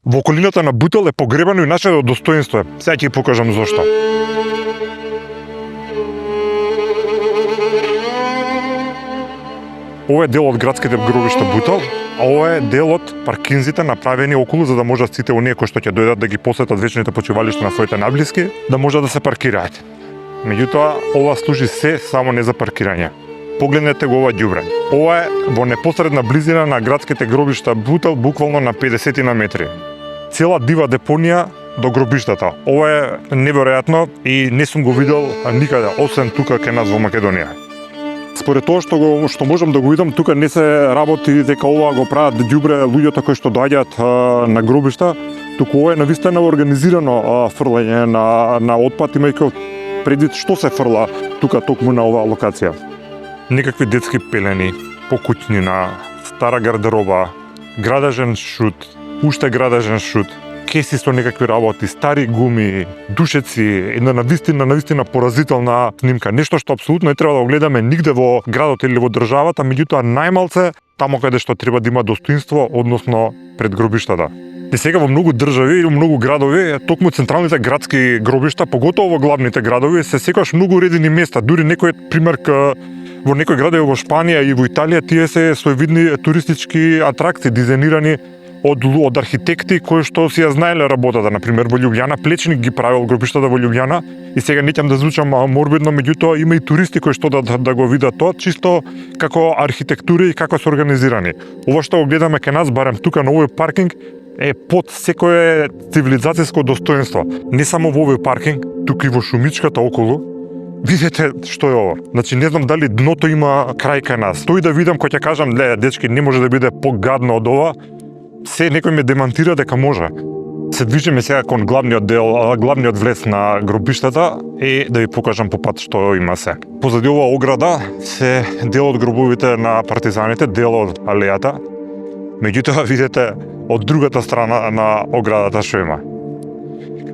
Во околината на Бутел е погребано и нашето достоинство. Сега ќе ја покажам зошто. Ова е дел од градските гробишта Бутел, а ова е дел од паркинзите направени околу за да можат сите оние кои што ќе дојдат да ги посетат вечните почивалишта на своите наблиски, да можат да се паркираат. Меѓутоа, ова служи се само не за паркирање. Погледнете го ова ѓубре. Ова е во непосредна близина на градските гробишта Бутел, буквално на 50 на метри. Цела дива депонија до гробиштата. Ова е неверојатно и не сум го видел никаде, освен тука кај нас во Македонија. Според тоа што можам да го видам, тука не се работи дека ова го прават ѓубре луѓето кои што доаѓаат на гробишта, туку ова е навистина организирано фрлање на отпад, имајќи предвид што се фрла тука токму на оваа локација. Некакви детски пелени, покуќнина, стара гардероба, градежен шут, уште градежен шут, кеси со некакви работи, стари гуми, душеци, една навистина поразителна снимка. Нешто што апсолутно не треба да го гледаме нигде во градот или во државата, меѓутоа најмалце тамо каде што треба да има достоинство, односно пред гробиштата. И сега во многу држави или многу градови, токму централните градски гробишта, поготово во главните градови, се секогаш многу уредени места. Дури некој пример во некои градови во Шпанија и во Италија, тие се соевидни туристички атракции дизајнирани од архитекти кои што си ја знаеле работата. Например, во Љубљана Плечник ги правил гробиштата во Љубљана и сега неќам да звучам морбидно, меѓутоа има и туристи кои што да го видат тоа, чисто како архитектури и како се организирани. Ова што го гледаме кај нас, барем тука на овој паркинг, е под секое цивилизацијско достоинство. Не само во овој паркинг, туку и во шумичката околу. Видете што е ова. Значи не знам дали дното има крај кај нас. Тој да видам кој ќе кажам, дечки, не може да биде погадно од ова. Се некој ме демантира дека може. Се движиме сега кон главниот влез на гробиштата и да ви покажам по пат што има се. Позади ова ограда се дел од гробовите на партизаните, дел од алејата. Меѓутоа видите од другата страна на оградата што има.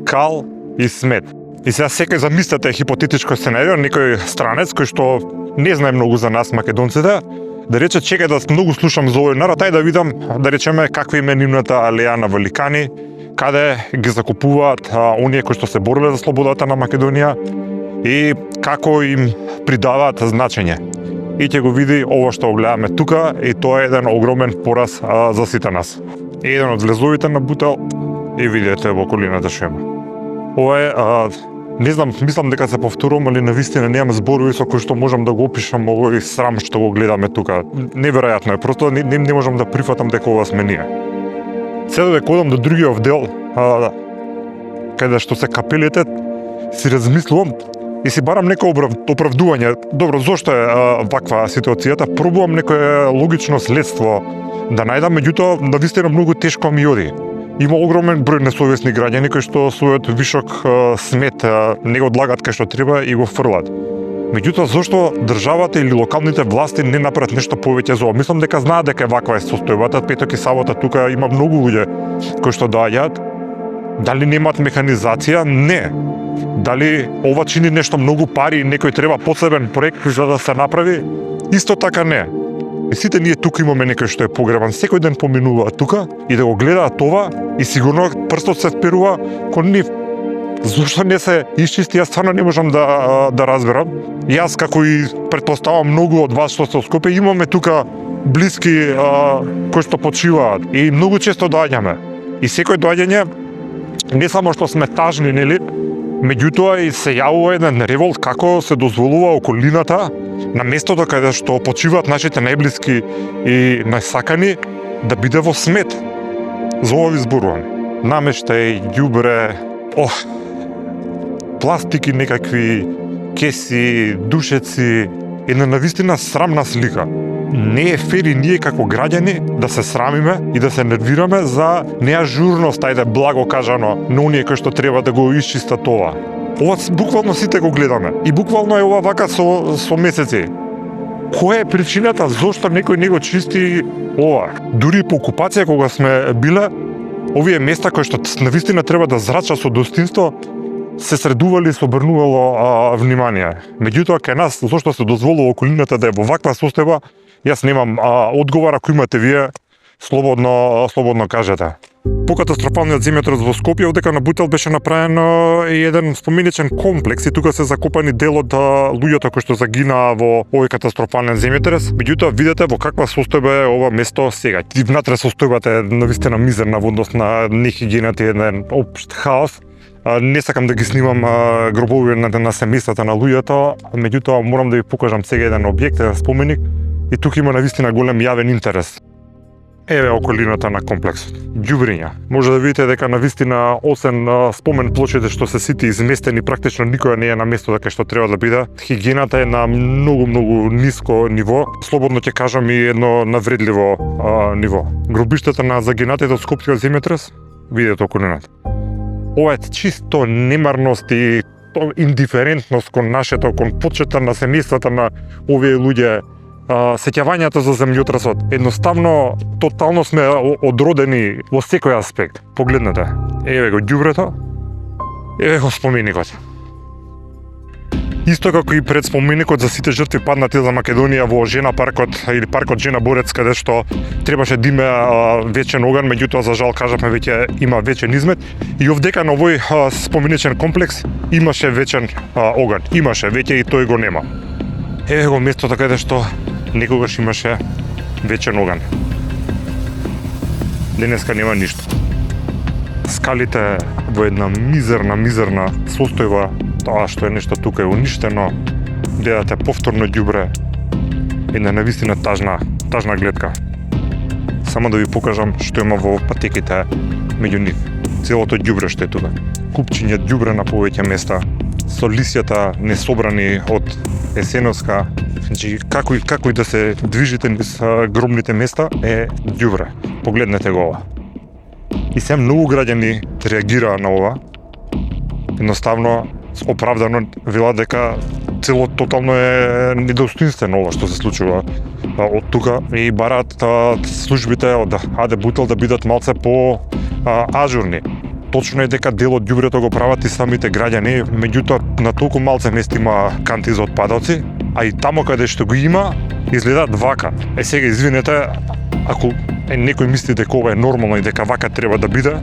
Кал и смет. И сега секој замислете хипотетичко сценарио, некој странец кој што не знае многу за нас македонците, да рече чекај да многу слушам за овој народ, ај да видам, да речеме каква им е нивната алеја на великани, каде ги закупуваат оние кои што се бореле за слободата на Македонија и како им придаваат значење. И ќе го види ова што го гледаме тука и тоа е еден огромен пораз за сите нас. Еден од влезовите на Бутел и видите во околината што има. Ова е не знам, мислам дека се повторувам, али навистина немам зборови со кои што можам да го опишам овој срам што го гледаме тука. Неверојатно е, просто не можам да прифатам дека ова сме ние. Сега дека одам до другиот дел, каде што се капелите, си размислувам и си барам некој оправдување. Добро, зошто е ваква ситуацијата? Пробувам некое логично следство да најдам, меѓутоа навистина многу тешко ми оди. Има огромен број несовесни граѓани кои што својот вишок смет не го одлагат кај што треба и го фрлат. Меѓутоа, зошто државата или локалните власти не направат нешто повеќе за ова? Мислам дека знаат дека ваква е состојбата. Петок и сабота тука има многу луѓе кои што доаѓаат. Дали немаат механизација? Не. Дали ова чини нешто многу пари и некој треба посебен проект за да се направи? Исто така не. И сите ние тука имаме некој што е погребан, секој ден поминува тука и да го гледаат това и сигурно прстот се сперува кон нив. Зошто не се исчисти, јас стварно не можам да разберам. Јас како и претпоставам многу од вас што сте од Скопје имаме тука блиски кои што почиваат и многу често доаѓаме. И секој доаѓање не само што сме тажни, нели, меѓутоа и се јавува еден револт како се дозволува околината на местото каде што почиваат нашите најблиски и најсакани да биде во смет. За ова ви зборувам. Намештај, ѓубре, пластики некакви, кеси, душеци, една навистина срамна слика. Не е фер и ние како граѓани да се срамиме и да се нервираме за неажурност, ајде благо кажано, на оние кои што треба да го исчистат ова. Ова буквално сите го гледаме и буквално е ова вака со месеци. Која е причината зошто некој не го чисти ова? Дури по окупација кога сме биле, овие места кои што навистина треба да зрачат со достоинство, се средували и се обрнувало внимание. Меѓутоа кај нас зошто се дозволува околината да е во ваква состојба, јас немам одговор, ако имате вие, слободно кажете. По катастрофалниот земјотрес во Скопје, одека на Бутел беше направен и еден споменичен комплекс и тука се закопани дел од луѓето кои што загинаа во овој катастрофален земјотрес. Меѓутоа, видете во каква состојба е ова место сега. И внатре состојбата е навистина мизерна во однос на нехигиената и еден општ хаос. Не сакам да ги снимам гробовите на семејствата на луѓето, меѓутоа морам да ви покажам сега еден објект, еден споменик, и тука има навистина голем јавен интерес. Еве околината на комплексот. Ѓубриња. Може да видите дека навистина осен спомен плочите што се сите изместени, практично никоја не е на место дека што треба да биде. Хигиената е на многу ниско ниво. Слободно ќе кажам и едно навредливо ниво. Гробиштата на загинатите од Скопскиот земјотрес, видите околината. Ова е чисто немарност и индиферентност кон нашето, кон почета на семејствата на овие луѓе. Сеќавањето за земјотресот, едноставно, тотално сме одродени во секој аспект. Погледнете, еве го ѓубрето, еве го споменикот. Исто како и пред споменикот за сите жртви паднати за Македонија во Жена паркот или паркот Жена Борец, каде што требаше да има вечен оган, меѓутоа за жал кажавме веќе има вечен измет. И овдека на овој споменичен комплекс имаше вечен оган. Имаше веќе и тој го нема. Еве го местото каде што некогаш имаше вечен оган. Денеска нема ништо. Скалите во една мизерна состојба, тоа што е нешто тука е уништено, гледате повторно ѓубре, една навистина тажна гледка. Само да ви покажам што има во патеките меѓу нив. Целото ѓубре што е тука. Купчиња ѓубре на повеќе места, со лисјата несобрани од есеновска. Значи, како и да се движите низ гробните места е ѓубре. Погледнете го ова. И се многу граѓани реагираа на ова. Едноставно, оправдано велат дека тотално е недостоинствено ова што се случува од тука и бараат службите од АД Бутел да бидат малце по ажурни. Точно е дека дел од ѓубрето го прават и самите граѓани, меѓутоа на толку малце места има канти за отпадоци, а и тамо каде што го има, изгледаат вака. Сега извинете, ако некој мисли дека ова е нормално и дека вака треба да биде,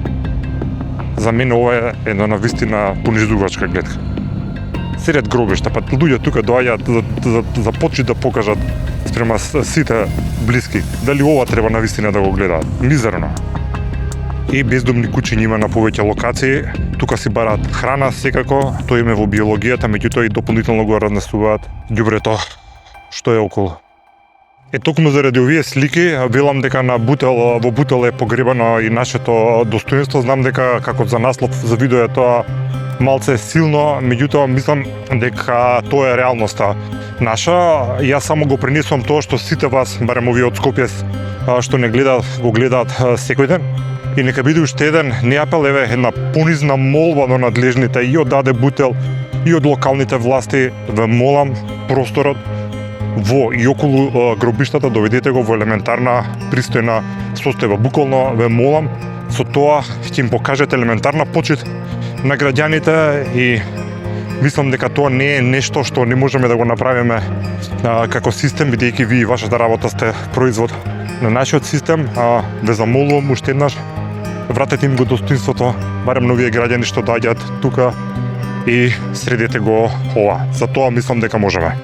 за мене ова е една навистина пониждувачка гледка. Сред гробишта, па луѓе тука доаѓаат за почит да покажат спрема сите блиски. Дали ова треба навистина да го гледаат? Мизерно. И бездомни куќи има на повеќе локации. Тука си бараат храна секако, тоа име во биологијата, меѓутоа и дополнително го разнесуваат ѓубрето што е околу. Токму заради овие слики велам дека на Бутел, во Бутел е погребано и нашето достоинство. Знам дека како за наслов за видео е тоа малце силно, меѓутоа мислам дека тоа е реалноста наша. Јас само го пренесувам тоа што сите вас, барем овие од Скопје што не гледаат, го гледаат секој ден. И нека биде уште еден неапел, еве една понизна молба до надлежните и од АД Бутел и од локалните власти. Ве молам просторот во и околу гробиштата доведете го во елементарна пристојна состојба. Буквално ве молам, со тоа ќе им покажете елементарна почит на граѓаните и мислам дека тоа не е нешто што не можеме да го направиме како систем, бидејќи ви и вашата работа сте производ на нашиот систем. Ве замолувам уште еднаш, вратете им го достоинството, барем на овие граѓани што доаѓаат тука и средете го ова. За тоа мислам дека можеме.